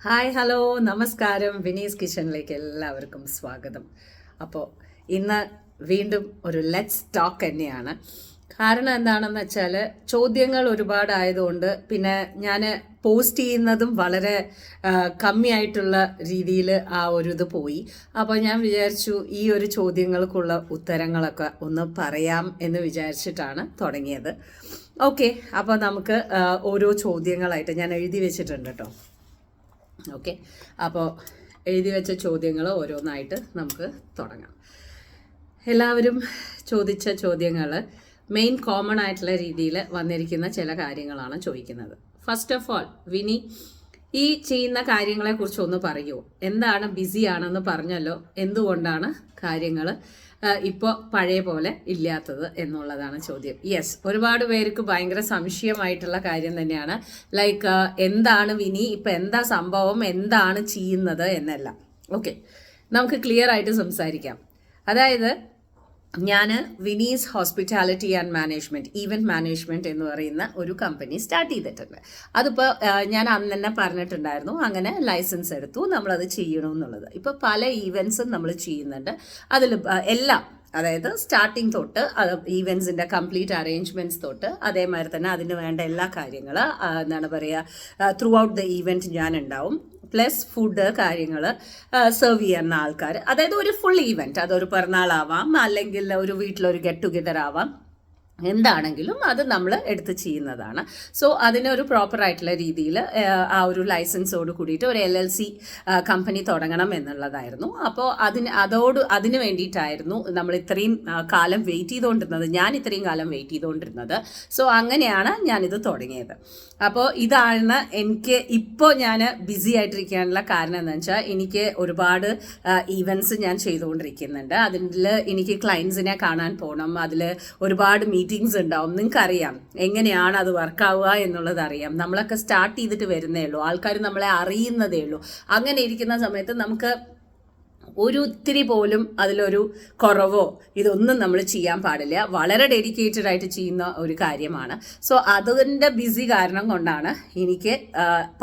Hi hello നമസ്കാരം. വിനീസ് കിച്ചണിലേക്ക് എല്ലാവർക്കും സ്വാഗതം. അപ്പോൾ ഇന്ന് വീണ്ടും ഒരു ലെറ്റ്സ് ടോക്ക് തന്നെയാണ്. കാരണം എന്താണെന്ന് വെച്ചാൽ ചോദ്യങ്ങൾ ഒരുപാടായതുകൊണ്ട് പിന്നെ ഞാൻ പോസ്റ്റ് ചെയ്യുന്നതും വളരെ കമ്മിയായിട്ടുള്ള രീതിയിൽ ആ ഒരു ഇത് പോയി. അപ്പോൾ ഞാൻ വിചാരിച്ചു ഈ ഒരു ചോദ്യങ്ങൾക്കുള്ള ഉത്തരങ്ങളൊക്കെ ഒന്ന് പറയാം എന്ന് വിചാരിച്ചിട്ടാണ് തുടങ്ങിയത്. ഓക്കെ, അപ്പോൾ നമുക്ക് ഓരോ ചോദ്യങ്ങളായിട്ട് ഞാൻ എഴുതി വെച്ചിട്ടുണ്ട് കേട്ടോ. ഓക്കെ, അപ്പോൾ എഴുതി വെച്ച ചോദ്യങ്ങൾ ഓരോന്നായിട്ട് നമുക്ക് തുടങ്ങാം. എല്ലാവരും ചോദിച്ച ചോദ്യങ്ങൾ മെയിൻ കോമൺ ആയിട്ടുള്ള രീതിയിൽ വന്നിരിക്കുന്ന ചില കാര്യങ്ങളാണ് ചോദിക്കുന്നത്. ഫസ്റ്റ് ഓഫ് ഓൾ, വിനി ഈ ചെയ്യുന്ന കാര്യങ്ങളെക്കുറിച്ച് ഒന്ന് പറയൂ. എന്താണ് ബിസി ആണെന്ന് പറഞ്ഞല്ലോ, എന്തുകൊണ്ടാണ് കാര്യങ്ങൾ ഇപ്പോൾ പഴയ പോലെ ഇല്ലാത്തത് എന്നുള്ളതാണ് ചോദ്യം. യെസ്, ഒരുപാട് പേർക്ക് ഭയങ്കര സംശയമായിട്ടുള്ള കാര്യം തന്നെയാണ്. ലൈക്ക് എന്താണ് വിനി, ഇപ്പം എന്താ സംഭവം, എന്താണ് ചെയ്യുന്നത് എന്നെല്ലാം. ഓക്കെ, നമുക്ക് ക്ലിയർ ആയിട്ട് സംസാരിക്കാം. അതായത് ഞാൻ Vinees hospitality and management, event management എന്ന് പറയുന്ന ഒരു കമ്പനി സ്റ്റാർട്ട് ചെയ്തിട്ടുണ്ട്. അതിപ്പോൾ ഞാൻ അന്ന് തന്നെ പറഞ്ഞിട്ടുണ്ടായിരുന്നു, അങ്ങനെ ലൈസൻസ് എടുത്തു, നമ്മളത് ചെയ്യണമെന്നുള്ളത്. ഇപ്പോൾ പല ഈവൻറ്റ്സും നമ്മൾ ചെയ്യുന്നുണ്ട്. അതിൽ എല്ലാം, അതായത് സ്റ്റാർട്ടിങ് തൊട്ട് ഈവൻസിൻ്റെ കംപ്ലീറ്റ് അറേഞ്ച്മെൻറ്റ്സ് തൊട്ട് അതേമാതിരി തന്നെ അതിന് വേണ്ട എല്ലാ കാര്യങ്ങൾ എന്താണ് പറയുക, ത്രൂ ഔട്ട് ദ ഈവൻറ്റ് ഞാൻ ഉണ്ടാവും. പ്ലസ് ഫുഡ് കാര്യങ്ങൾ സെർവ് ചെയ്യുന്ന ആൾക്കാർ, അതായത് ഒരു ഫുൾ ഈവൻറ്റ്, അതൊരു പിറന്നാളാവാം അല്ലെങ്കിൽ ഒരു വീട്ടിലൊരു ഗെറ്റ് ടുഗെദർ ആവാം, എന്താണെങ്കിലും അത് നമ്മൾ എടുത്ത് ചെയ്യുന്നതാണ്. സോ അതിനൊരു പ്രോപ്പറായിട്ടുള്ള രീതിയിൽ ആ ഒരു ലൈസൻസോട് കൂടിയിട്ട് ഒരു LLC കമ്പനി തുടങ്ങണം എന്നുള്ളതായിരുന്നു. അപ്പോൾ അതിന് വേണ്ടിയിട്ടായിരുന്നു നമ്മൾ ഇത്രയും കാലം വെയിറ്റ് ചെയ്തുകൊണ്ടിരുന്നത്, ഞാൻ ഇത്രയും കാലം വെയിറ്റ് ചെയ്തുകൊണ്ടിരുന്നത്. സോ അങ്ങനെയാണ് ഞാനിത് തുടങ്ങിയത്. അപ്പോൾ ഇതാണ് എനിക്ക് ഇപ്പോൾ ഞാൻ ബിസി ആയിട്ടിരിക്കാനുള്ള കാരണം എന്ന് വെച്ചാൽ, എനിക്ക് ഒരുപാട് ഈവൻറ്റ്സ് ഞാൻ ചെയ്തുകൊണ്ടിരിക്കുന്നുണ്ട്. അതിൽ എനിക്ക് ക്ലയൻസിനെ കാണാൻ പോകണം, അതിൽ ഒരുപാട് മീറ്റിംഗ്സ് ഉണ്ടാവും. നിങ്ങൾക്കറിയാം എങ്ങനെയാണ് അത് വർക്കാവുക എന്നുള്ളത് അറിയാം. നമ്മളൊക്കെ സ്റ്റാർട്ട് ചെയ്തിട്ട് വരുന്നേ ഉള്ളൂ, ആൾക്കാർ നമ്മളെ അറിയുന്നതേ ഉള്ളൂ. അങ്ങനെ ഇരിക്കുന്ന സമയത്ത് നമുക്ക് ഒരു ഇത്തിരി പോലും അതിലൊരു കുറവോ ഇതൊന്നും നമ്മൾ ചെയ്യാൻ പാടില്ല. വളരെ ഡെഡിക്കേറ്റഡ് ആയിട്ട് ചെയ്യുന്ന ഒരു കാര്യമാണ്. സോ അതിൻ്റെ ബിസി കാരണം കൊണ്ടാണ് എനിക്ക്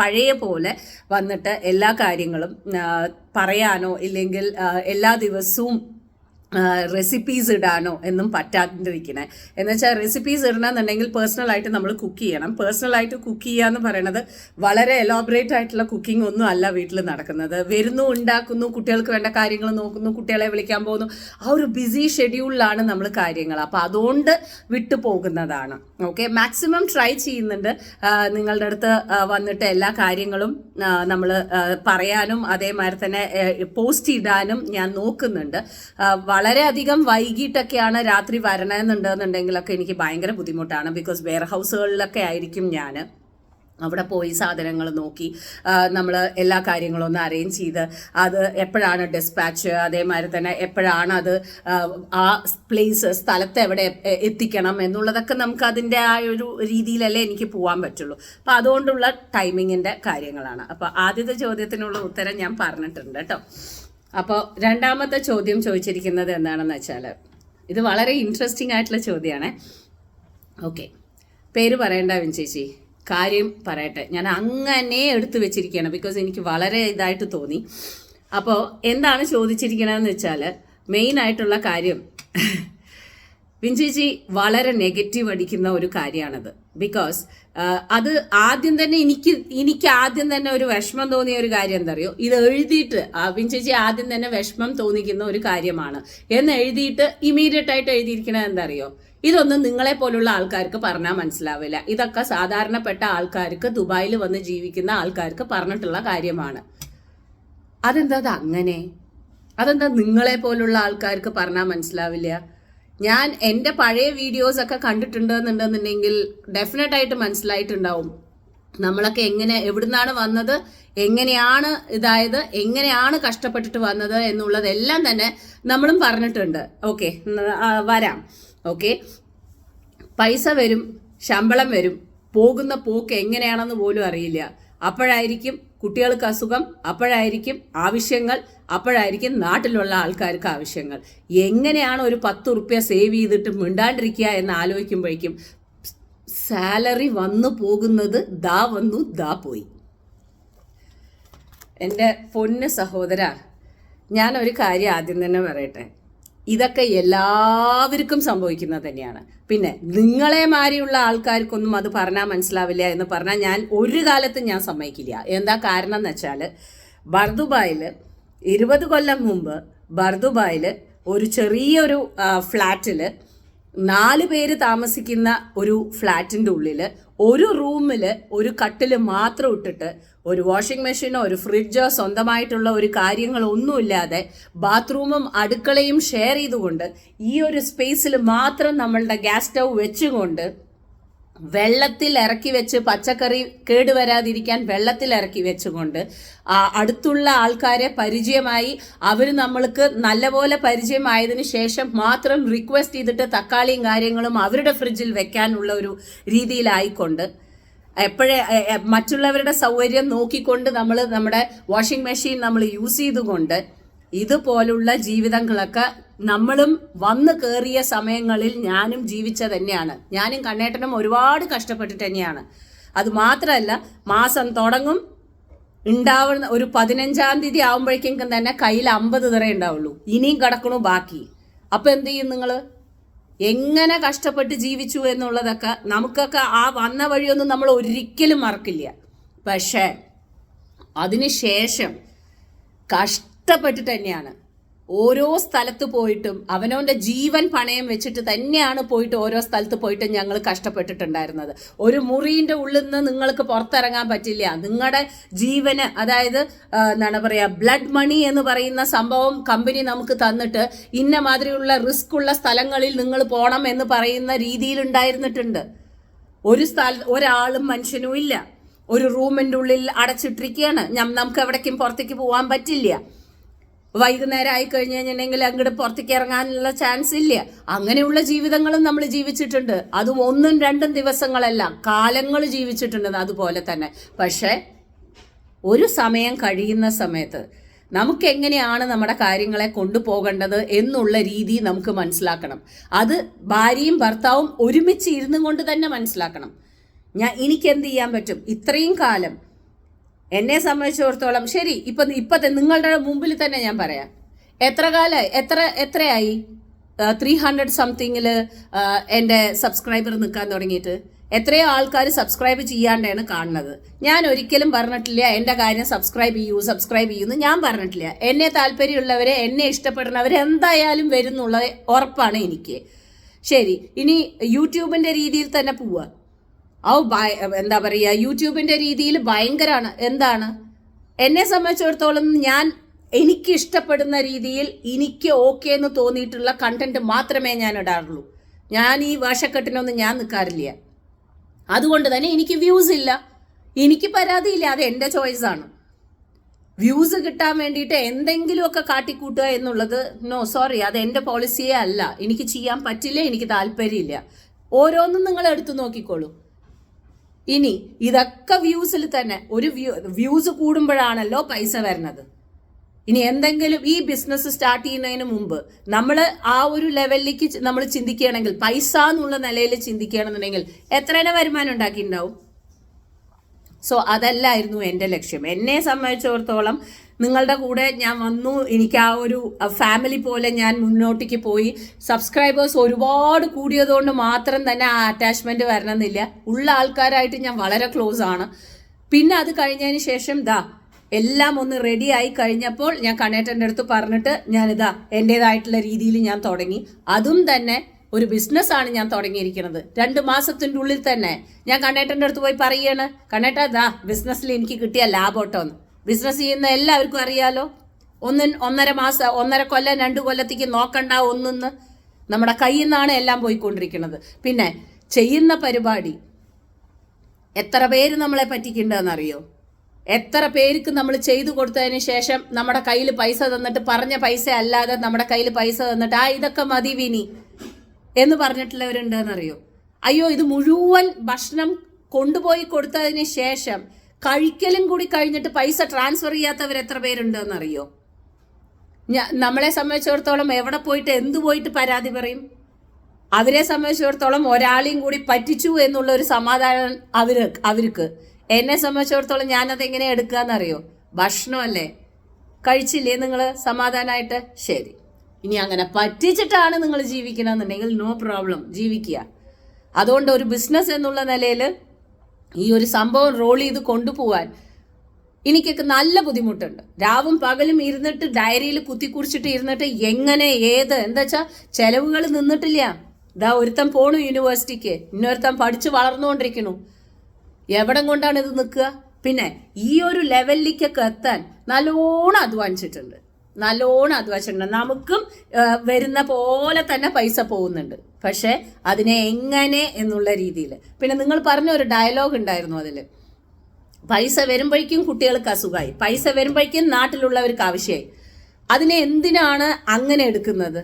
പഴയ പോലെ വന്നിട്ട് എല്ലാ കാര്യങ്ങളും പറയാനോ ഇല്ലെങ്കിൽ എല്ലാ ദിവസവും റെസിപ്പീസ് ഇടാനോ എന്നും പറ്റാതിരിക്കണേ. എന്നുവെച്ചാൽ റെസിപ്പീസ് ഇടണമെന്നുണ്ടെങ്കിൽ പേഴ്സണലായിട്ട് നമ്മൾ കുക്ക് ചെയ്യണം. പേഴ്സണലായിട്ട് കുക്ക് ചെയ്യുക എന്ന് പറയുന്നത് വളരെ എലോബറേറ്റ് ആയിട്ടുള്ള കുക്കിംഗ് ഒന്നും അല്ല വീട്ടിൽ നടക്കുന്നത്. വരുന്നു, ഉണ്ടാക്കുന്നു, കുട്ടികൾക്ക് വേണ്ട കാര്യങ്ങൾ നോക്കുന്നു, കുട്ടികളെ വിളിക്കാൻ പോകുന്നു, ആ ഒരു ബിസി ഷെഡ്യൂളിലാണ് നമ്മൾ കാര്യങ്ങൾ. അപ്പോൾ അതുകൊണ്ട് വിട്ടു പോകുന്നതാണ്. ഓക്കെ, മാക്സിമം ട്രൈ ചെയ്യുന്നുണ്ട് നിങ്ങളുടെ അടുത്ത് വന്നിട്ട് എല്ലാ കാര്യങ്ങളും നമ്മൾ പറയാനും അതേമാതിരി തന്നെ പോസ്റ്റ് ഇടാനും ഞാൻ നോക്കുന്നുണ്ട്. വളരെയധികം വൈകിട്ടൊക്കെയാണ് രാത്രി വരണമെന്നുണ്ടെന്നുണ്ടെങ്കിലൊക്കെ എനിക്ക് ഭയങ്കര ബുദ്ധിമുട്ടാണ്. ബിക്കോസ് വെയർ ഹൗസുകളിലൊക്കെ ആയിരിക്കും ഞാൻ. അവിടെ പോയി സാധനങ്ങൾ നോക്കി നമ്മൾ എല്ലാ കാര്യങ്ങളും ഒന്ന് അറേഞ്ച് ചെയ്ത് അത് എപ്പോഴാണ് ഡിസ്പാച്ച്, അതേമാതിരി തന്നെ എപ്പോഴാണ് അത് ആ സ്ഥലത്ത് എവിടെ എത്തിക്കണം എന്നുള്ളതൊക്കെ നമുക്ക് അതിൻ്റെ ആ ഒരു രീതിയിലല്ലേ എനിക്ക് പോകാൻ പറ്റുള്ളൂ. അപ്പോൾ അതുകൊണ്ടുള്ള ടൈമിങ്ങിൻ്റെ കാര്യങ്ങളാണ്. അപ്പോൾ ആദ്യത്തെ ചോദ്യത്തിനുള്ള ഉത്തരം ഞാൻ പറഞ്ഞിട്ടുണ്ട് കേട്ടോ. അപ്പോൾ രണ്ടാമത്തെ ചോദ്യം ചോദിച്ചിരിക്കുന്നത് എന്താണെന്ന് വെച്ചാൽ, ഇത് വളരെ ഇൻട്രസ്റ്റിംഗ് ആയിട്ടുള്ള ചോദ്യമാണ്. ഓക്കെ, പേര് പറയണ്ട വിൻചേച്ചി, കാര്യം പറയട്ടെ. ഞാൻ അങ്ങനെ എടുത്തു വെച്ചിരിക്കുകയാണ് ബിക്കോസ് എനിക്ക് വളരെ ഇതായിട്ട് തോന്നി. അപ്പോൾ എന്താണ് ചോദിച്ചിരിക്കണമെന്ന് വെച്ചാൽ, മെയിനായിട്ടുള്ള കാര്യം വിൻചേച്ചി വളരെ നെഗറ്റീവ് അടിക്കുന്ന ഒരു കാര്യമാണത്. ബിക്കോസ് അത് ആദ്യം തന്നെ എനിക്ക് ആദ്യം തന്നെ ഒരു വിഷമം തോന്നിയ ഒരു കാര്യം എന്താ അറിയോ, ഇത് എഴുതിയിട്ട് വിൻചേച്ചി ആദ്യം തന്നെ വിഷമം തോന്നിക്കുന്ന ഒരു കാര്യമാണ് എന്ന് എഴുതിയിട്ട് ഇമീഡിയറ്റ് ആയിട്ട് എഴുതിയിരിക്കണത് എന്താ അറിയോ, ഇതൊന്നും നിങ്ങളെ പോലുള്ള ആൾക്കാർക്ക് പറഞ്ഞാൽ മനസ്സിലാവില്ല. ഇതൊക്കെ സാധാരണപ്പെട്ട ആൾക്കാർക്ക്, ദുബായിൽ വന്ന് ജീവിക്കുന്ന ആൾക്കാർക്ക് പറഞ്ഞിട്ടുള്ള കാര്യമാണ്. അതെന്താ അങ്ങനെ? അതെന്താ നിങ്ങളെ പോലുള്ള ആൾക്കാർക്ക് പറഞ്ഞാൽ മനസ്സിലാവില്ല? ഞാൻ എൻ്റെ പഴയ വീഡിയോസൊക്കെ കണ്ടിട്ടുണ്ടെന്നുണ്ടെന്നുണ്ടെങ്കിൽ ഡെഫിനറ്റായിട്ട് മനസ്സിലായിട്ടുണ്ടാവും നമ്മളൊക്കെ എവിടുന്നാണ് വന്നത്, എങ്ങനെയാണ് ഇതായത്, എങ്ങനെയാണ് കഷ്ടപ്പെട്ടിട്ട് വന്നത് എന്നുള്ളതെല്ലാം തന്നെ നമ്മളും പറഞ്ഞിട്ടുണ്ട്. ഓക്കെ, വരാം. ഓക്കെ, പൈസ വരും, ശമ്പളം വരും, പോകുന്ന പോക്ക് എങ്ങനെയാണെന്ന് പോലും അറിയില്ല. അപ്പോഴായിരിക്കും കുട്ടികൾക്ക് അസുഖം, അപ്പോഴായിരിക്കും ആവശ്യങ്ങൾ, അപ്പോഴായിരിക്കും നാട്ടിലുള്ള ആൾക്കാർക്ക് ആവശ്യങ്ങൾ. എങ്ങനെയാണ് ഒരു 10 റുപ്യ സേവ് ചെയ്തിട്ട് മിണ്ടാണ്ടിരിക്കുക എന്ന് ആലോചിക്കുമ്പോഴേക്കും സാലറി വന്നു പോകുന്നത് ദാ വന്നു ദാ പോയി. എൻ്റെ പൊന്ന് സഹോദര, ഞാനൊരു കാര്യം ആദ്യം തന്നെ പറയട്ടെ. ഇതൊക്കെ എല്ലാവർക്കും സംഭവിക്കുന്നത് തന്നെയാണ്. പിന്നെ നിങ്ങളെ മാരിയുള്ള ആൾക്കാർക്കൊന്നും അത് പറഞ്ഞാൽ മനസ്സിലാവില്ല എന്ന് പറഞ്ഞാൽ ഞാൻ ഒരു കാലത്തും ഞാൻ സമ്മതിക്കില്ല. എന്താ കാരണം എന്ന് വെച്ചാൽ, ബർദുബായിൽ 20 കൊല്ലം മുമ്പ് ബർദുബായിൽ ഒരു ചെറിയൊരു ഫ്ലാറ്റിൽ 4 പേര് താമസിക്കുന്ന ഒരു ഫ്ലാറ്റിൻ്റെ ഉള്ളിൽ ഒരു റൂമിൽ ഒരു കട്ടിൽ മാത്രം ഇട്ടിട്ട് ഒരു വാഷിംഗ് മെഷീനോ ഒരു ഫ്രിഡ്ജോ സ്വന്തമായിട്ടുള്ള ഒരു കാര്യങ്ങളൊന്നുമില്ലാതെ ബാത്റൂമും അടുക്കളയും ഷെയർ ചെയ്തുകൊണ്ട് ഈ ഒരു സ്പേസിൽ മാത്രം നമ്മളുടെ ഗ്യാസ് സ്റ്റൗ വെച്ചുകൊണ്ട് വെള്ളത്തിൽ ഇറക്കി വെച്ച് പച്ചക്കറി കേടുവരാതിരിക്കാൻ വെള്ളത്തിൽ ഇറക്കി വെച്ചുകൊണ്ട് അടുത്തുള്ള ആൾക്കാരെ പരിചയമായി അവർ നമ്മൾക്ക് നല്ലപോലെ പരിചയമായതിനു ശേഷം മാത്രം റിക്വസ്റ്റ് ചെയ്തിട്ട് തക്കാളിയും കാര്യങ്ങളും അവരുടെ ഫ്രിഡ്ജിൽ വെക്കാനുള്ള ഒരു രീതിയിലായിക്കൊണ്ട് മറ്റുള്ളവരുടെ സൗകര്യം നോക്കിക്കൊണ്ട് നമ്മൾ നമ്മുടെ വാഷിംഗ് മെഷീൻ നമ്മൾ യൂസ് ചെയ്തുകൊണ്ട് ഇതുപോലുള്ള ജീവിതങ്ങളൊക്കെ നമ്മളും വന്ന് കയറിയ സമയങ്ങളിൽ ഞാനും ജീവിച്ചത് തന്നെയാണ്. ഞാനും കണ്ണേട്ടനും ഒരുപാട് കഷ്ടപ്പെട്ടിട്ട് തന്നെയാണ്. അത് മാത്രമല്ല, മാസം തുടങ്ങും, ഉണ്ടാവുന്ന ഒരു 15-ാം തീയതി ആകുമ്പോഴേക്കും തന്നെ കയ്യിൽ 50 തറ ഉണ്ടാവുള്ളൂ, ഇനിയും കിടക്കണു ബാക്കി. അപ്പം എന്ത് ചെയ്യും നിങ്ങൾ? എങ്ങനെ കഷ്ടപ്പെട്ട് ജീവിച്ചു എന്നുള്ളതൊക്കെ നമുക്കൊക്കെ ആ വന്ന വഴിയൊന്നും നമ്മൾ ഒരിക്കലും മറക്കില്ല. പക്ഷേ അതിനുശേഷം കഷ്ടപ്പെട്ടിട്ട് തന്നെയാണ് ഓരോ സ്ഥലത്ത് പോയിട്ടും അവനവൻ്റെ ജീവൻ പണയം വെച്ചിട്ട് തന്നെയാണ് പോയിട്ട് ഓരോ സ്ഥലത്ത് പോയിട്ട് ഞങ്ങൾ കഷ്ടപ്പെട്ടിട്ടുണ്ടായിരുന്നത്. ഒരു മുറിൻ്റെ ഉള്ളിൽ നിന്ന് നിങ്ങൾക്ക് പുറത്തിറങ്ങാൻ പറ്റില്ല. നിങ്ങളുടെ ജീവന്, അതായത് എന്താണ് പറയുക, ബ്ലഡ് മണി എന്ന് പറയുന്ന സംഭവം കമ്പനി നമുക്ക് തന്നിട്ട് ഇന്ന മാതിരിയുള്ള റിസ്ക് ഉള്ള സ്ഥലങ്ങളിൽ നിങ്ങൾ പോകണം എന്ന് പറയുന്ന രീതിയിലുണ്ടായിരുന്നിട്ടുണ്ട്. ഒരാളും മനുഷ്യനും ഇല്ല. ഒരു റൂമിൻ്റെ ഉള്ളിൽ അടച്ചിട്ടിരിക്കുകയാണ്. നമുക്ക് എവിടേക്കും പുറത്തേക്ക് പോകാൻ പറ്റില്ല. വൈകുന്നേരം ആയി കഴിഞ്ഞ് കഴിഞ്ഞിട്ടുണ്ടെങ്കിൽ അങ്ങോട്ട് പുറത്തേക്ക് ഇറങ്ങാനുള്ള ചാൻസ് ഇല്ല. അങ്ങനെയുള്ള ജീവിതങ്ങളും നമ്മൾ ജീവിച്ചിട്ടുണ്ട്. അതും 1-2 ദിവസങ്ങളല്ല, കാലങ്ങൾ ജീവിച്ചിട്ടുണ്ട് അതുപോലെ തന്നെ. പക്ഷേ ഒരു സമയം കഴിയുന്ന സമയത്ത് നമുക്ക് എങ്ങനെയാണ് നമ്മുടെ കാര്യങ്ങളെ കൊണ്ടുപോകേണ്ടത് എന്നുള്ള രീതി നമുക്ക് മനസ്സിലാക്കണം. അത് ഭാര്യയും ഭർത്താവും ഒരുമിച്ച് ഇരുന്നു കൊണ്ട് തന്നെ മനസ്സിലാക്കണം. എനിക്ക് എന്ത് ചെയ്യാൻ പറ്റും? ഇത്രയും കാലം എന്നെ സംബന്ധിച്ചിടത്തോളം ശരി, ഇപ്പത്തെ നിങ്ങളുടെ മുമ്പിൽ തന്നെ ഞാൻ പറയാം, എത്രയായി 300 സംതിങ്ങിൽ എൻ്റെ സബ്സ്ക്രൈബർ നിൽക്കാൻ തുടങ്ങിയിട്ട്. എത്രയോ ആൾക്കാർ സബ്സ്ക്രൈബ് ചെയ്യാണ്ടാണ് കാണുന്നത്. ഞാൻ ഒരിക്കലും പറഞ്ഞിട്ടില്ല എൻ്റെ കാര്യം സബ്സ്ക്രൈബ് ചെയ്യുമെന്ന് ഞാൻ പറഞ്ഞിട്ടില്ല. എന്നെ താല്പര്യമുള്ളവരെ, എന്നെ ഇഷ്ടപ്പെടുന്നവർ എന്തായാലും വരുന്നുള്ള ഉറപ്പാണ് എനിക്ക്. ശരി, ഇനി യൂട്യൂബിൻ്റെ രീതിയിൽ തന്നെ പോവുക. എന്താ പറയുക, യൂട്യൂബിൻ്റെ രീതിയിൽ ഭയങ്കരമാണ്. എന്താണ് എന്നെ സംബന്ധിച്ചിടത്തോളം, എനിക്ക് ഇഷ്ടപ്പെടുന്ന രീതിയിൽ എനിക്ക് ഓക്കെ എന്ന് തോന്നിയിട്ടുള്ള കണ്ടന്റ് മാത്രമേ ഞാൻ ഇടാറുള്ളൂ. ഞാൻ ഈ വേഷക്കെട്ടിനൊന്നും ഞാൻ നിൽക്കാറില്ല. അതുകൊണ്ട് തന്നെ എനിക്ക് വ്യൂസ് ഇല്ല, എനിക്ക് പരാതിയില്ല. അത് എൻ്റെ ചോയ്സാണ്. വ്യൂസ് കിട്ടാൻ വേണ്ടിയിട്ട് എന്തെങ്കിലുമൊക്കെ കാട്ടിക്കൂട്ടുക എന്നുള്ളത് നോ, സോറി, അത് എൻ്റെ പോളിസിയേ അല്ല. എനിക്ക് ചെയ്യാൻ പറ്റില്ല, എനിക്ക് താല്പര്യമില്ല. ഓരോന്നും നിങ്ങൾ എടുത്തു നോക്കിക്കോളൂ. ഇനി ഇതൊക്കെ വ്യൂസിൽ തന്നെ, ഒരു വ്യൂസ് കൂടുമ്പോഴാണല്ലോ പൈസ വരുന്നത്. ഇനി എന്തെങ്കിലും ഈ ബിസിനസ് സ്റ്റാർട്ട് ചെയ്യുന്നതിന് മുമ്പ് നമ്മൾ ആ ഒരു ലെവലിലേക്ക് നമ്മൾ ചിന്തിക്കുകയാണെങ്കിൽ, പൈസ എന്നുള്ള നിലയിൽ ചിന്തിക്കുകയാണെന്നുണ്ടെങ്കിൽ എത്ര വരുമാനം ഉണ്ടാക്കിയിട്ടുണ്ടാവും? സോ അതല്ലായിരുന്നു എൻ്റെ ലക്ഷ്യം. എന്നെ സംബന്ധിച്ചിടത്തോളം നിങ്ങളുടെ കൂടെ ഞാൻ വന്നു, എനിക്ക് ആ ഒരു ഫാമിലി പോലെ ഞാൻ മുന്നോട്ടേക്ക് പോയി. സബ്സ്ക്രൈബേഴ്സ് ഒരുപാട് കൂടിയതുകൊണ്ട് മാത്രം തന്നെ ആ അറ്റാച്ച്മെൻറ്റ് വരണമെന്നില്ല. ഉള്ള ആൾക്കാരായിട്ട് ഞാൻ വളരെ ക്ലോസ് ആണ്. പിന്നെ അത് കഴിഞ്ഞതിന് ശേഷം എല്ലാം ഒന്ന് റെഡി ആയി കഴിഞ്ഞപ്പോൾ ഞാൻ കണ്ണേട്ടൻ്റെ അടുത്ത് പറഞ്ഞിട്ട് ഞാനിതാ എൻ്റേതായിട്ടുള്ള രീതിയിൽ ഞാൻ തുടങ്ങി. അതും തന്നെ ഒരു ബിസിനസ്സാണ് ഞാൻ തുടങ്ങിയിരിക്കുന്നത്. 2 മാസത്തിൻ്റെ ഉള്ളിൽ തന്നെ ഞാൻ കണ്ണേട്ടൻ്റെ അടുത്ത് പോയി പറയുകയാണ്, കണ്ണേട്ടാ ബിസിനസ്സിൽ എനിക്ക് കിട്ടിയ ലാഭോട്ടോന്ന്. ബിസിനസ് ചെയ്യുന്ന എല്ലാവർക്കും അറിയാലോ, 1.5 മാസം 1.5 കൊല്ലം 2 കൊല്ലത്തേക്ക് നോക്കണ്ട ഒന്നെന്ന് നമ്മുടെ കയ്യിൽ നിന്നാണ് എല്ലാം പോയിക്കൊണ്ടിരിക്കുന്നത്. പിന്നെ ചെയ്യുന്ന പരിപാടി എത്ര പേര് നമ്മളെ പറ്റിക്കുന്നുണ്ടെന്നറിയോ? എത്ര പേർക്ക് നമ്മൾ ചെയ്തു കൊടുത്തതിന് ശേഷം നമ്മുടെ കയ്യിൽ പൈസ തന്നിട്ട്, പറഞ്ഞ പൈസ അല്ലാതെ നമ്മുടെ കയ്യിൽ പൈസ തന്നിട്ട് ഇതൊക്കെ മതി വിനി എന്ന് പറഞ്ഞിട്ടുള്ളവരുണ്ടെന്നറിയോ? അയ്യോ, ഇത് മുഴുവൻ ഭക്ഷണം കൊണ്ടുപോയി കൊടുത്തതിന് ശേഷം കഴിക്കലും കൂടി കഴിഞ്ഞിട്ട് പൈസ ട്രാൻസ്ഫർ ചെയ്യാത്തവർ എത്ര പേരുണ്ടെന്നറിയോ? നമ്മളെ സംബന്ധിച്ചിടത്തോളം എവിടെ പോയിട്ട് എന്തു പോയിട്ട് പരാതി പറയും? അവരെ സംബന്ധിച്ചിടത്തോളം ഒരാളെയും കൂടി പറ്റിച്ചു എന്നുള്ള ഒരു സമാധാനം അവർക്ക്. എന്നെ സംബന്ധിച്ചിടത്തോളം ഞാനതെങ്ങനെ എടുക്കുക എന്നറിയോ? ഭക്ഷണമല്ലേ, കഴിച്ചില്ലേ നിങ്ങൾ സമാധാനമായിട്ട്? ശരി. ഇനി അങ്ങനെ പറ്റിച്ചിട്ടാണ് നിങ്ങൾ ജീവിക്കണമെന്നുണ്ടെങ്കിൽ നോ പ്രോബ്ലം, ജീവിക്കുക. അതുകൊണ്ട് ഒരു ബിസിനസ് എന്നുള്ള നിലയിൽ ഈ ഒരു സംഭവം റോൾ ചെയ്ത് കൊണ്ടുപോകാൻ എനിക്കൊക്കെ നല്ല ബുദ്ധിമുട്ടുണ്ട്. രാവും പകലും ഇരുന്നിട്ട് ഡയറിയിൽ കുത്തിക്കുറിച്ചിട്ട് ഇരുന്നിട്ട് എങ്ങനെ എന്താ വെച്ചാൽ ചെലവുകൾ നിന്നിട്ടില്ല. ഇതാ ഒരുത്തൻ പോണു യൂണിവേഴ്സിറ്റിക്ക്, ഇന്നൊരുത്തൻ പഠിച്ച് വളർന്നുകൊണ്ടിരിക്കണു. എവിടം കൊണ്ടാണ് ഇത് നിൽക്കുക? പിന്നെ ഈ ഒരു ലെവലിലേക്കൊക്കെ എത്താൻ നല്ലോണം അധ്വാനിച്ചിട്ടുണ്ട്. നമുക്കും വരുന്ന പോലെ തന്നെ പൈസ പോകുന്നുണ്ട്. പക്ഷെ അതിനെ എങ്ങനെ എന്നുള്ള രീതിയിൽ. പിന്നെ നിങ്ങൾ പറഞ്ഞ ഒരു ഡയലോഗ് ഉണ്ടായിരുന്നു അതിൽ, പൈസ വരുമ്പോഴേക്കും കുട്ടികൾക്ക് അസുഖമായി, പൈസ വരുമ്പോഴേക്കും നാട്ടിലുള്ളവർക്ക് ആവശ്യമായി. അതിനെ എന്തിനാണ് അങ്ങനെ എടുക്കുന്നത്?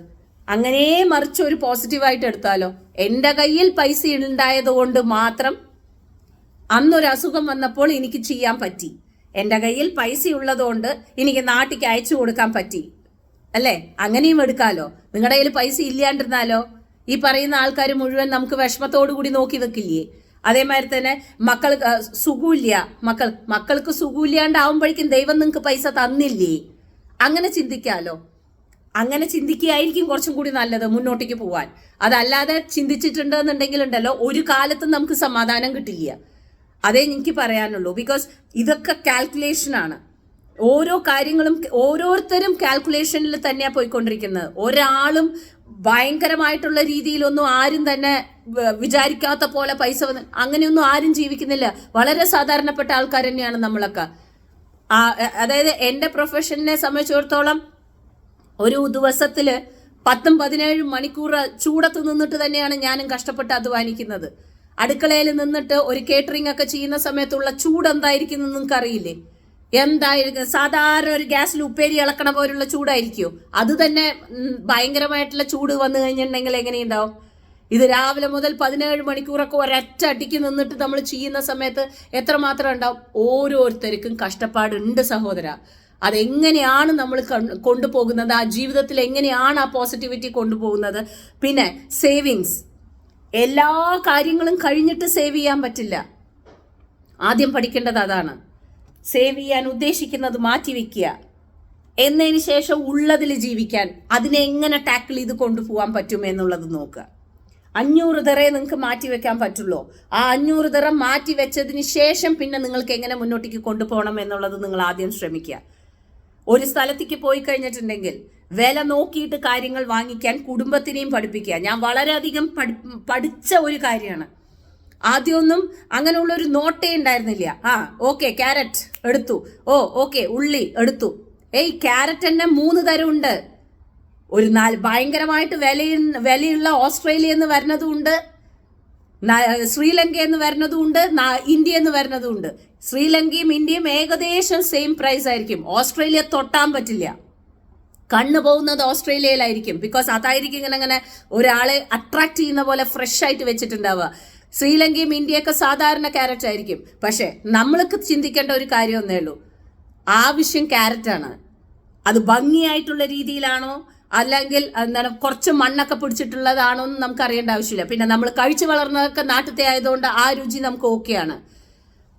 അങ്ങനെ മറിച്ച് ഒരു പോസിറ്റീവായിട്ട് എടുത്താലോ? എൻ്റെ കയ്യിൽ പൈസ ഉണ്ടായത് കൊണ്ട് മാത്രം അന്നൊരു അസുഖം വന്നപ്പോൾ എനിക്ക് ചെയ്യാൻ പറ്റി. എൻ്റെ കയ്യിൽ പൈസ ഉള്ളതുകൊണ്ട് എനിക്ക് നാട്ടിലേക്ക് അയച്ചു കൊടുക്കാൻ പറ്റി, അല്ലേ? അങ്ങനെയും എടുക്കാലോ. നിങ്ങളുടെ കയ്യിൽ പൈസ ഇല്ലാണ്ടിരുന്നാലോ ഈ പറയുന്ന ആൾക്കാർ മുഴുവൻ നമുക്ക് വിഷമത്തോടു കൂടി നോക്കി നിൽക്കില്ലേ? അതേമാതിരി തന്നെ മക്കൾക്ക് സുഖമില്ലാണ്ടാവുമ്പോഴേക്കും ദൈവം നിങ്ങൾക്ക് പൈസ തന്നില്ലേ? അങ്ങനെ ചിന്തിക്കാലോ. അങ്ങനെ ചിന്തിക്കുകയായിരിക്കും കുറച്ചും കൂടി നല്ലത് മുന്നോട്ടേക്ക് പോവാൻ. അതല്ലാതെ ചിന്തിച്ചിട്ടുണ്ടെന്നുണ്ടെങ്കിൽ ഉണ്ടല്ലോ ഒരു കാലത്തും നമുക്ക് സമാധാനം കിട്ടില്ല. അതേ എനിക്ക് പറയാനുള്ളൂ. ബിക്കോസ് ഇതൊക്കെ കാൽക്കുലേഷനാണ്. ഓരോ കാര്യങ്ങളും ഓരോരുത്തരും കാൽക്കുലേഷനിൽ തന്നെയാണ് പോയിക്കൊണ്ടിരിക്കുന്നത്. ഒരാളും ഭയങ്കരമായിട്ടുള്ള രീതിയിലൊന്നും ആരും തന്നെ വിചാരിക്കാത്ത പോലെ പൈസ അങ്ങനെയൊന്നും ആരും ജീവിക്കുന്നില്ല. വളരെ സാധാരണപ്പെട്ട ആൾക്കാർ തന്നെയാണ് നമ്മളൊക്കെ. അതായത് എൻ്റെ പ്രൊഫഷനെ സംബന്ധിച്ചിടത്തോളം ഒരു ദിവസത്തിൽ 10-17 മണിക്കൂർ ചൂടത്ത് നിന്നിട്ട് തന്നെയാണ് ഞാനും കഷ്ടപ്പെട്ട് അധ്വാനിക്കുന്നത്. അടുക്കളയിൽ നിന്നിട്ട് ഒരു കേറ്ററിംഗ് ഒക്കെ ചെയ്യുന്ന സമയത്തുള്ള ചൂട് എന്തായിരിക്കും എന്ന് നിങ്ങൾക്ക് അറിയില്ലേ? എന്തായിരിക്കും? സാധാരണ ഒരു ഗ്യാസിൽ ഉപ്പേരി ഇളക്കണ പോലുള്ള ചൂടായിരിക്കുമോ? അത് തന്നെ ഭയങ്കരമായിട്ടുള്ള ചൂട് വന്നു കഴിഞ്ഞിട്ടുണ്ടെങ്കിൽ എങ്ങനെയുണ്ടാവും? ഇത് രാവിലെ മുതൽ 17 മണിക്കൂറൊക്കെ ഒരൊറ്റ അടിക്ക് നിന്നിട്ട് നമ്മൾ ചെയ്യുന്ന സമയത്ത് എത്രമാത്രം ഉണ്ടാവും? ഓരോരുത്തർക്കും കഷ്ടപ്പാടുണ്ട് സഹോദര. അതെങ്ങനെയാണ് നമ്മൾ കൊണ്ടുപോകുന്നത്? ആ ജീവിതത്തിൽ എങ്ങനെയാണ് ആ പോസിറ്റിവിറ്റി കൊണ്ടുപോകുന്നത്? പിന്നെ സേവിങ്സ്, എല്ലാ കാര്യങ്ങളും കഴിഞ്ഞിട്ട് സേവ് ചെയ്യാൻ പറ്റില്ല. ആദ്യം പഠിക്കേണ്ടത് അതാണ്. സേവ് ചെയ്യാൻ ഉദ്ദേശിക്കുന്നത് മാറ്റിവെക്കുക, എന്നതിന് ശേഷം ഉള്ളതിൽ ജീവിക്കാൻ, അതിനെ എങ്ങനെ ടാക്കിൾ ചെയ്ത് കൊണ്ടുപോകാൻ പറ്റും എന്നുള്ളത് നോക്കുക. 500 ദിറേ നിങ്ങൾക്ക് മാറ്റിവെക്കാൻ പറ്റുള്ളൂ. ആ 500 ദിറം മാറ്റി വെച്ചതിന് ശേഷം പിന്നെ നിങ്ങൾക്ക് എങ്ങനെ മുന്നോട്ടേക്ക് കൊണ്ടുപോകണം എന്നുള്ളത് നിങ്ങൾ ആദ്യം ശ്രമിക്കുക. ഒരു സ്ഥലത്തേക്ക് പോയി കഴിഞ്ഞിട്ടുണ്ടെങ്കിൽ വില നോക്കിയിട്ട് കാര്യങ്ങൾ വാങ്ങിക്കാൻ കുടുംബത്തിനെയും പഠിപ്പിക്കുക. ഞാൻ വളരെയധികം പഠിച്ച ഒരു കാര്യമാണ്. ആദ്യമൊന്നും അങ്ങനെയുള്ളൊരു നോട്ടേ ഉണ്ടായിരുന്നില്ല. ഓക്കെ ക്യാരറ്റ് എടുത്തു, ഓക്കെ ഉള്ളി എടുത്തു. ക്യാരറ്റ് തന്നെ 3 തരമുണ്ട്. ഒരു ഭയങ്കരമായിട്ട് വിലയുള്ള ഓസ്ട്രേലിയ എന്ന് വരുന്നതുണ്ട്, ശ്രീലങ്ക എന്ന് വരുന്നതുണ്ട്, ഇന്ത്യ എന്ന് വരുന്നതുണ്ട്. ശ്രീലങ്കയും ഇന്ത്യയും ഏകദേശം സെയിം പ്രൈസ് ആയിരിക്കും. ഓസ്ട്രേലിയ തൊട്ടാൻ പറ്റില്ല. കണ്ണു പോകുന്നത് ഓസ്ട്രേലിയയിലായിരിക്കും. ബിക്കോസ് അതായിരിക്കും ഇങ്ങനെ ഒരാളെ അട്രാക്ട് ചെയ്യുന്ന പോലെ ഫ്രഷ് ആയിട്ട് വെച്ചിട്ടുണ്ടാവുക. ശ്രീലങ്കയും ഇന്ത്യയൊക്കെ സാധാരണ ക്യാരറ്റ് ആയിരിക്കും. പക്ഷെ നമ്മൾക്ക് ചിന്തിക്കേണ്ട ഒരു കാര്യം ഒന്നേ ഉള്ളൂ, ആവശ്യം ക്യാരറ്റാണ്. അത് ഭംഗിയായിട്ടുള്ള രീതിയിലാണോ അല്ലെങ്കിൽ എന്താണ് കുറച്ച് മണ്ണൊക്കെ പിടിച്ചിട്ടുള്ളതാണോ എന്ന് നമുക്ക് അറിയേണ്ട ആവശ്യമില്ല. പിന്നെ നമ്മൾ കഴിച്ചു വളർന്നതൊക്കെ നാട്ടിലത്തെ ആയതുകൊണ്ട് ആ രുചി നമുക്ക് ഓക്കെയാണ്.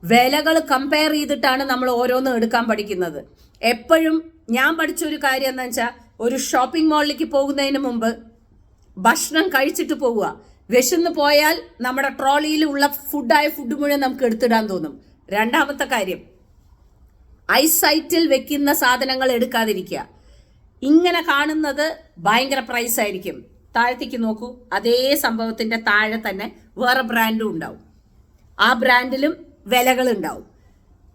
വിലകൾ കമ്പയർ ചെയ്തിട്ടാണ് നമ്മൾ ഓരോന്നും എടുക്കാൻ പഠിക്കുന്നത്. എപ്പോഴും ഞാൻ പഠിച്ചൊരു കാര്യം എന്താ വെച്ചാൽ, ഒരു ഷോപ്പിംഗ് മാളിലേക്ക് പോകുന്നതിന് മുമ്പ് ഭക്ഷണം കഴിച്ചിട്ട് പോവുക. വിശന്ന് പോയാൽ നമ്മുടെ ട്രോളിയിലുള്ള ഫുഡ് മുഴുവൻ നമുക്ക് എടുത്തിടാൻ തോന്നും. രണ്ടാമത്തെ കാര്യം, ഐസൈറ്റിൽ വെക്കുന്ന സാധനങ്ങൾ എടുക്കാതിരിക്കുക. ഇങ്ങനെ കാണുന്നത് ഭയങ്കര പ്രൈസ് ആയിരിക്കും. താഴത്തേക്ക് നോക്കൂ, അതേ സംഭവത്തിന്റെ താഴെ തന്നെ വേറെ ബ്രാൻഡും ഉണ്ടാവും. ആ ബ്രാൻഡിലും വിലകൾ ഉണ്ടാവും.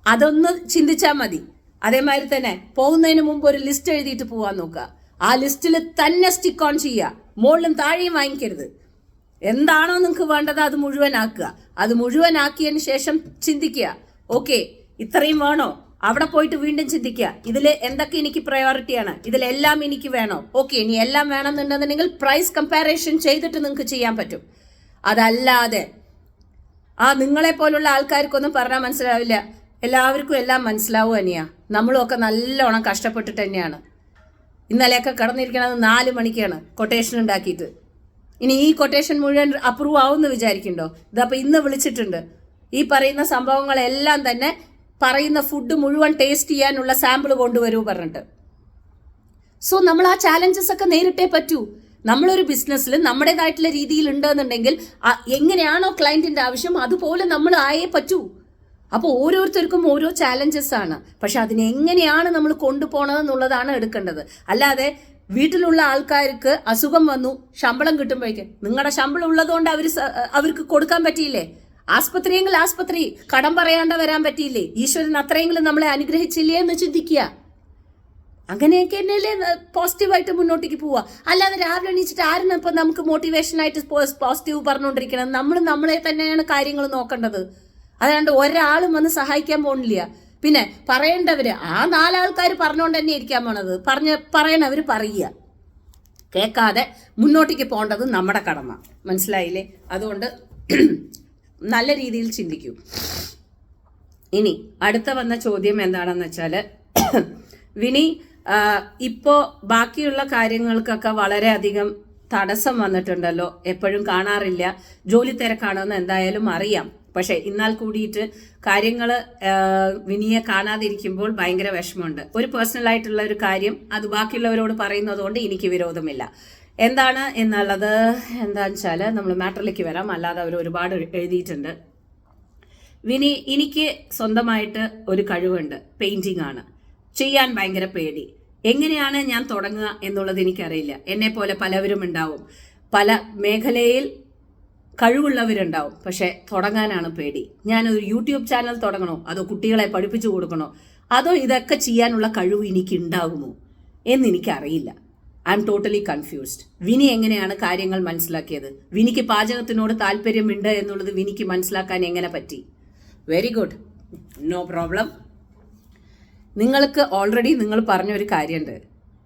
അതൊന്ന് ചിന്തിച്ചാൽ മതി. അതേമാതിരി തന്നെ പോകുന്നതിന് മുമ്പ് ഒരു ലിസ്റ്റ് എഴുതിയിട്ട് പോവാൻ നോക്കുക. ആ ലിസ്റ്റിൽ തന്നെ സ്റ്റിക്ക് ഓൺ ചെയ്യുക. മുകളിലും താഴെയും വാങ്ങിക്കരുത്. എന്താണോ നിങ്ങൾക്ക് വേണ്ടത് അത് മുഴുവനാക്കുക. അത് മുഴുവനാക്കിയതിന് ശേഷം ചിന്തിക്കുക, ഓക്കെ ഇത്രയും വേണോ? അവിടെ പോയിട്ട് വീണ്ടും ചിന്തിക്കുക, ഇതിൽ എന്തൊക്കെ എനിക്ക് പ്രയോറിറ്റിയാണ്, ഇതിലെല്ലാം എനിക്ക് വേണോ? ഓക്കെ, ഇനി എല്ലാം വേണമെന്നുണ്ടെന്നുണ്ടെങ്കിൽ പ്രൈസ് കമ്പാരിസൺ ചെയ്തിട്ട് നിങ്ങൾക്ക് ചെയ്യാൻ പറ്റും. അതല്ലാതെ നിങ്ങളെ പോലുള്ള ആൾക്കാർക്കൊന്നും പറഞ്ഞാൽ മനസ്സിലാവില്ല. എല്ലാവർക്കും എല്ലാം മനസ്സിലാവുക തന്നെയാ. നമ്മളും ഒക്കെ നല്ലോണം കഷ്ടപ്പെട്ടിട്ട് തന്നെയാണ്. ഇന്നലെയൊക്കെ കിടന്നിരിക്കണത് 4 മണിക്കാണ് കൊട്ടേഷൻ ഉണ്ടാക്കിയിട്ട്. ഇനി ഈ കൊട്ടേഷൻ മുഴുവൻ അപ്രൂവ് ആവുമെന്ന് വിചാരിക്കുന്നുണ്ടോ? ഇതപ്പോൾ ഇന്ന് വിളിച്ചിട്ടുണ്ട്. ഈ പറയുന്ന സംഭവങ്ങളെല്ലാം തന്നെ പറയുന്ന ഫുഡ് മുഴുവൻ ടേസ്റ്റ് ചെയ്യാനുള്ള സാമ്പിൾ കൊണ്ടുവരൂ പറഞ്ഞിട്ട്. സോ നമ്മൾ ആ ചാലഞ്ചസ് ഒക്കെ നേരിട്ടേ പറ്റൂ. നമ്മളൊരു ബിസിനസ്സിൽ നമ്മുടേതായിട്ടുള്ള രീതിയിൽ ഉണ്ടെന്നുണ്ടെങ്കിൽ എങ്ങനെയാണോ ക്ലയന്റിന്റെ ആവശ്യം അതുപോലെ നമ്മൾ ആയേ പറ്റൂ. അപ്പോൾ ഓരോരുത്തർക്കും ഓരോ ചാലഞ്ചസ് ആണ്. പക്ഷെ അതിനെങ്ങനെയാണ് നമ്മൾ കൊണ്ടുപോകണമെന്നുള്ളതാണ് എടുക്കേണ്ടത്. അല്ലാതെ വീട്ടിലുള്ള ആൾക്കാർക്ക് അസുഖം വന്നു, ശമ്പളം കിട്ടുമ്പോഴേക്കും നിങ്ങളുടെ ശമ്പളം ഉള്ളതുകൊണ്ട് അവർക്ക് കൊടുക്കാൻ പറ്റിയില്ലേ? ആസ്പത്രിയെങ്കിൽ ആസ്പത്രി, കടം പറയാണ്ട് വരാൻ പറ്റിയില്ലേ? ഈശ്വരൻ അത്രയെങ്കിലും നമ്മളെ അനുഗ്രഹിച്ചില്ലേ എന്ന് ചിന്തിക്കുക. അങ്ങനെയൊക്കെ തന്നെയല്ലേ പോസിറ്റീവായിട്ട് മുന്നോട്ടേക്ക് പോവുക. അല്ലാതെ രാവിലെ എണീച്ചിട്ട് ആരും ഇപ്പം നമുക്ക് മോട്ടിവേഷനായിട്ട് പോസിറ്റീവ് പറഞ്ഞുകൊണ്ടിരിക്കണം. നമ്മളെ തന്നെയാണ് കാര്യങ്ങൾ നോക്കേണ്ടത്. അതുകൊണ്ട് ഒരാളും വന്ന് സഹായിക്കാൻ പോണില്ല. പിന്നെ പറയേണ്ടവര് ആ 4 ആൾക്കാർ പറഞ്ഞുകൊണ്ട് തന്നെ ഇരിക്കാൻ പോണത്. പറയണവർ പറയുക, കേൾക്കാതെ മുന്നോട്ടേക്ക് പോകേണ്ടത് നമ്മുടെ കടമ. മനസ്സിലായില്ലേ? അതുകൊണ്ട് നല്ല രീതിയിൽ ചിന്തിക്കൂ. ഇനി അടുത്ത വന്ന ചോദ്യം എന്താണെന്ന് വെച്ചാൽ, വിനി ഇപ്പോൾ ബാക്കിയുള്ള കാര്യങ്ങൾക്കൊക്കെ വളരെയധികം തടസ്സം വന്നിട്ടുണ്ടല്ലോ, എപ്പോഴും കാണാറില്ല, ജോലി തിരക്കാണെന്ന് എന്തായാലും അറിയാം. പക്ഷെ എന്നാൽ കൂടിയിട്ട് കാര്യങ്ങൾ വിനിയെ കാണാതിരിക്കുമ്പോൾ ഭയങ്കര വിഷമമുണ്ട്. ഒരു പേഴ്സണൽ ആയിട്ടുള്ള ഒരു കാര്യം അത് ബാക്കിയുള്ളവരോട് പറയുന്നത് കൊണ്ട് എനിക്ക് വിരോധമില്ല. എന്താണ് എന്നുള്ളത് എന്താണെന്ന് വെച്ചാൽ നമ്മൾ മാറ്ററിലേക്ക് വരാം. അല്ലാതെ അവർ ഒരുപാട് എഴുതിയിട്ടുണ്ട്. വിനി, എനിക്ക് സ്വന്തമായിട്ട് ഒരു കഴിവുണ്ട്, പെയിന്റിംഗ് ആണ്. ചെയ്യാൻ ഭയങ്കര പേടി. എങ്ങനെയാണ് ഞാൻ തുടങ്ങുക എന്നുള്ളത് എനിക്കറിയില്ല. എന്നെ പോലെ പലവരും ഉണ്ടാവും, പല മേഖലയിൽ കഴിവുള്ളവരുണ്ടാവും. പക്ഷെ തുടങ്ങാനാണ് പേടി. ഞാനൊരു യൂട്യൂബ് ചാനൽ തുടങ്ങണോ, അതോ കുട്ടികളെ പഠിപ്പിച്ചു കൊടുക്കണോ, അതോ ഇതൊക്കെ ചെയ്യാനുള്ള കഴിവ് എനിക്ക് ഉണ്ടാകുമോ എന്നെനിക്കറിയില്ല. I'm totally confused. Vini എങ്ങനെയാണ് കാര്യങ്ങൾ മനസ്സിലാക്കിയത്? വിനിക്ക് പാചകത്തിനോട് താല്പര്യമുണ്ട് എന്നുള്ളത് വിനിക്ക് മനസ്സിലാക്കാൻ എങ്ങനെ പറ്റി? Very good, no problem. നിങ്ങൾക്ക് ഓൾറെഡി നിങ്ങൾ പറഞ്ഞൊരു കാര്യമുണ്ട്,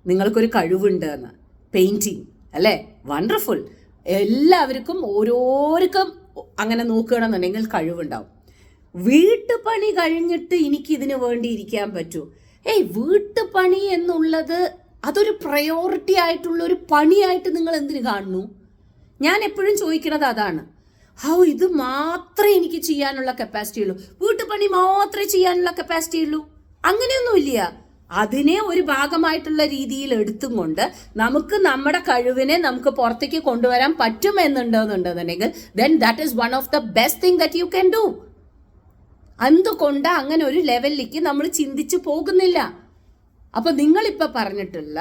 നിങ്ങൾക്കൊരു കഴിവുണ്ട് എന്ന്, പെയിന്റിങ് അല്ലേ? വണ്ടർഫുൾ. എല്ലാവർക്കും ഓരോരുക്കും അങ്ങനെ നോക്കുകയാണെന്നുണ്ടെങ്കിൽ കഴിവുണ്ടാവും. വീട്ടുപണി കഴിഞ്ഞിട്ട് എനിക്ക് ഇതിനു വേണ്ടി ഇരിക്കാൻ പറ്റൂ? വീട്ടുപണി എന്നുള്ളത് അതൊരു പ്രയോറിറ്റി ആയിട്ടുള്ള ഒരു പണിയായിട്ട് നിങ്ങൾ എന്തിനു കാണുന്നു? ഞാൻ എപ്പോഴും ചോദിക്കുന്നത് അതാണ്. ഇത് മാത്രമേ എനിക്ക് ചെയ്യാനുള്ള കപ്പാസിറ്റി ഉള്ളൂ, വീട്ടുപണി മാത്രമേ ചെയ്യാനുള്ള കപ്പാസിറ്റി ഉള്ളൂ? അങ്ങനെയൊന്നുമില്ല. അതിനെ ഒരു ഭാഗമായിട്ടുള്ള രീതിയിൽ എടുത്തും കൊണ്ട് നമുക്ക് നമ്മുടെ കഴിവിനെ നമുക്ക് പുറത്തേക്ക് കൊണ്ടുവരാൻ പറ്റുമെന്നുണ്ടെന്നുണ്ടെന്നുണ്ടെങ്കിൽ then that is one of the best thing that you can do. എന്തുകൊണ്ട് അങ്ങനെ ഒരു ലെവലിലേക്ക് നമ്മൾ ചിന്തിച്ചു പോകുന്നില്ല? അപ്പൊ നിങ്ങളിപ്പോൾ പറഞ്ഞിട്ടുള്ള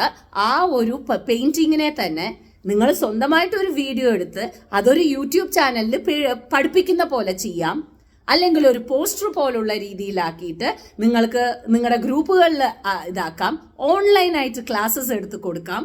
ആ ഒരു പെയിന്റിങ്ങിനെ തന്നെ നിങ്ങൾ സ്വന്തമായിട്ട് ഒരു വീഡിയോ എടുത്ത് അതൊരു യൂട്യൂബ് ചാനലിൽ പഠിപ്പിക്കുന്ന പോലെ ചെയ്യാം. അല്ലെങ്കിൽ ഒരു പോസ്റ്റർ പോലുള്ള രീതിയിലാക്കിയിട്ട് നിങ്ങൾക്ക് നിങ്ങളുടെ ഗ്രൂപ്പുകളിൽ ഇതാക്കാം. ഓൺലൈനായിട്ട് ക്ലാസ്സസ് എടുത്ത് കൊടുക്കാം.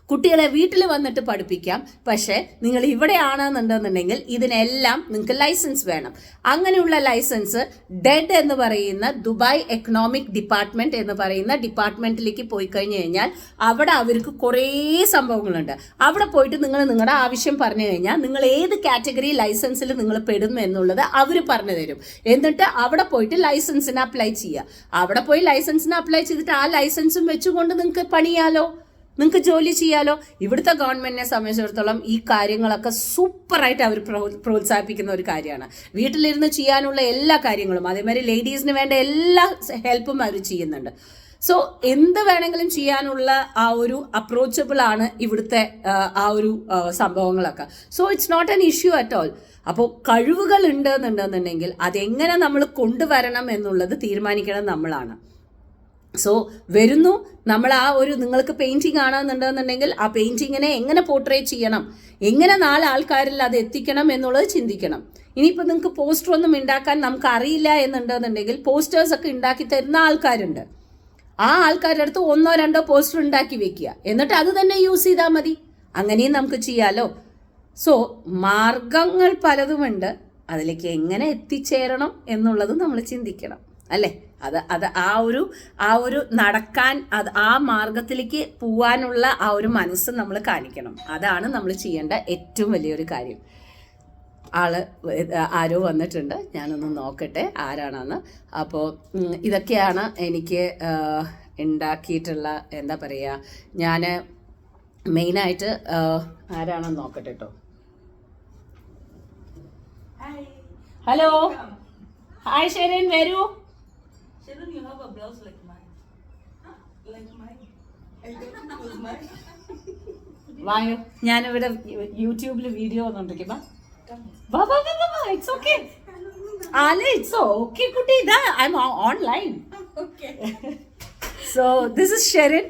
കുട്ടികളെ വീട്ടിൽ വന്നിട്ട് പഠിപ്പിക്കാം. പക്ഷേ നിങ്ങൾ ഇവിടെയാണെന്നുണ്ടെന്നുണ്ടെങ്കിൽ ഇതിനെല്ലാം നിങ്ങൾക്ക് ലൈസൻസ് വേണം. അങ്ങനെയുള്ള ലൈസൻസ് ഡെഡ് എന്ന് പറയുന്ന ദുബായ് എക്കണോമിക് ഡിപ്പാർട്ട്മെന്റ് എന്ന് പറയുന്ന ഡിപ്പാർട്ട്മെന്റിലേക്ക് പോയി കഴിഞ്ഞു കഴിഞ്ഞാൽ അവിടെ അവർക്ക് കുറേ സംഭവങ്ങളുണ്ട്. അവിടെ പോയിട്ട് നിങ്ങൾ നിങ്ങളുടെ ആവശ്യം പറഞ്ഞു കഴിഞ്ഞാൽ നിങ്ങൾ ഏത് കാറ്റഗറി ലൈസൻസിൽ നിങ്ങൾ പെടും എന്നുള്ളത് അവർ പറഞ്ഞു തരും. എന്നിട്ട് അവിടെ പോയിട്ട് ലൈസൻസിന് അപ്ലൈ ചെയ്യുക. അവിടെ പോയി ലൈസൻസിന് അപ്ലൈ ചെയ്തിട്ട് ആ ലൈസൻസും വെച്ചുകൊണ്ട് നിങ്ങൾക്ക് പണിയാലോ, നിങ്ങൾക്ക് ജോലി ചെയ്യാലോ. ഇവിടുത്തെ ഗവൺമെന്റിനെ സംബന്ധിച്ചിടത്തോളം ഈ കാര്യങ്ങളൊക്കെ സൂപ്പറായിട്ട് അവർ പ്രോത്സാഹിപ്പിക്കുന്ന ഒരു കാര്യമാണ്. വീട്ടിലിരുന്ന് ചെയ്യാനുള്ള എല്ലാ കാര്യങ്ങളും, അതേമാതിരി ലേഡീസിന് വേണ്ട എല്ലാ ഹെൽപ്പും അവർ ചെയ്യുന്നുണ്ട്. സോ എന്ത് വേണമെങ്കിലും ചെയ്യാനുള്ള ആ ഒരു അപ്രോച്ചബിൾ ആണ് ഇവിടുത്തെ ആ ഒരു സംഭവങ്ങളൊക്കെ. So it's not an issue at all. അപ്പോൾ കഴിവുകൾ ഉണ്ടെന്നുണ്ടെന്നുണ്ടെങ്കിൽ അതെങ്ങനെ നമ്മൾ കൊണ്ടുവരണം എന്നുള്ളത് തീരുമാനിക്കണം നമ്മളാണ്. സോ വരുന്നു നമ്മൾ ആ ഒരു നിങ്ങൾക്ക് പെയിന്റിങ് ആണെന്നുണ്ടെന്നുണ്ടെങ്കിൽ ആ പെയിന്റിങ്ങിനെ എങ്ങനെ പോർട്രേറ്റ് ചെയ്യണം, എങ്ങനെ 4 ആൾക്കാരിൽ അത് എത്തിക്കണം എന്നുള്ളത് ചിന്തിക്കണം. ഇനിയിപ്പോൾ നിങ്ങൾക്ക് പോസ്റ്റർ ഒന്നും ഉണ്ടാക്കാൻ നമുക്ക് അറിയില്ല എന്നുണ്ടെന്നുണ്ടെങ്കിൽ പോസ്റ്റേഴ്സ് ഒക്കെ ഉണ്ടാക്കി തരുന്ന ആൾക്കാരുണ്ട്. ആ ആൾക്കാരുടെ അടുത്ത് 1-2 പോസ്റ്റർ ഉണ്ടാക്കി വെക്കുക, എന്നിട്ട് അത് തന്നെ യൂസ് ചെയ്താൽ മതി. അങ്ങനെയും നമുക്ക് ചെയ്യാലോ. സോ മാർഗങ്ങൾ പലതുമുണ്ട്. അതിലേക്ക് എങ്ങനെ എത്തിച്ചേരണം എന്നുള്ളത് നമ്മൾ ചിന്തിക്കണം അല്ലേ? അത് ആ ഒരു നടക്കാൻ ആ മാർഗത്തിലേക്ക് പോവാനുള്ള ആ ഒരു മനസ്സ് നമ്മൾ കാണിക്കണം. അതാണ് നമ്മൾ ചെയ്യേണ്ട ഏറ്റവും വലിയൊരു കാര്യം. ആരോ വന്നിട്ടുണ്ട്, ഞാനൊന്ന് നോക്കട്ടെ ആരാണെന്ന്. അപ്പോൾ ഇതൊക്കെയാണ് എനിക്ക് ഉണ്ടാക്കിയിട്ടുള്ള എന്താ പറയുക, ഞാൻ മെയിനായിട്ട് ആരാണെന്ന് നോക്കട്ടെ കേട്ടോ. ഹലോ, ഹായ് ഷെറിൻ, വരൂ. വായോ, ഞാനിവിടെ യൂട്യൂബിൽ വീഡിയോ വന്നോണ്ടിരിക്കും. ഇറ്റ്സ് ഓക്കെ ആലെ, ഇറ്റ്സ് ഓക്കെ കുട്ടി, ഇതാ I'm online. So this is Sherin.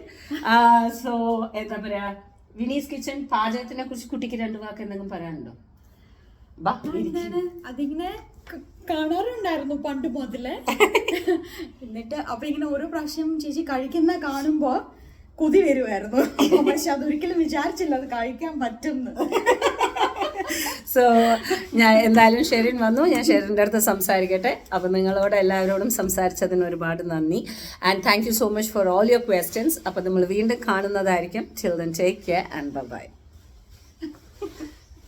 So എന്താ പറയാ, വിനീസ് കിച്ചൺ പാചകത്തിനെ കുറിച്ച് കുട്ടിക്ക് 2 വാക്ക് എന്തെങ്കിലും പറയാനുണ്ടോ? അതിങ്ങനെ കാണാറുണ്ടായിരുന്നു പണ്ട് മുതലേ. എന്നിട്ട് അപ്പൊ ഇങ്ങനെ ഓരോ പ്രാവശ്യം ചേച്ചി കഴിക്കുന്ന കാണുമ്പോ കൊതി വരുമായിരുന്നു. പക്ഷെ അതൊരിക്കലും വിചാരിച്ചില്ല അത് കഴിക്കാൻ പറ്റും. സോ ഞാൻ എന്തായാലും ഷെറിൻ വന്നു, ഞാൻ ഷെറിൻ്റെ അടുത്ത് സംസാരിക്കട്ടെ. അപ്പം നിങ്ങളോട് എല്ലാവരോടും സംസാരിച്ചതിന് ഒരുപാട് നന്ദി. And thank you so much for all your questions. അപ്പം നമ്മൾ വീണ്ടും കാണുന്നതായിരിക്കും. Till then take care and by.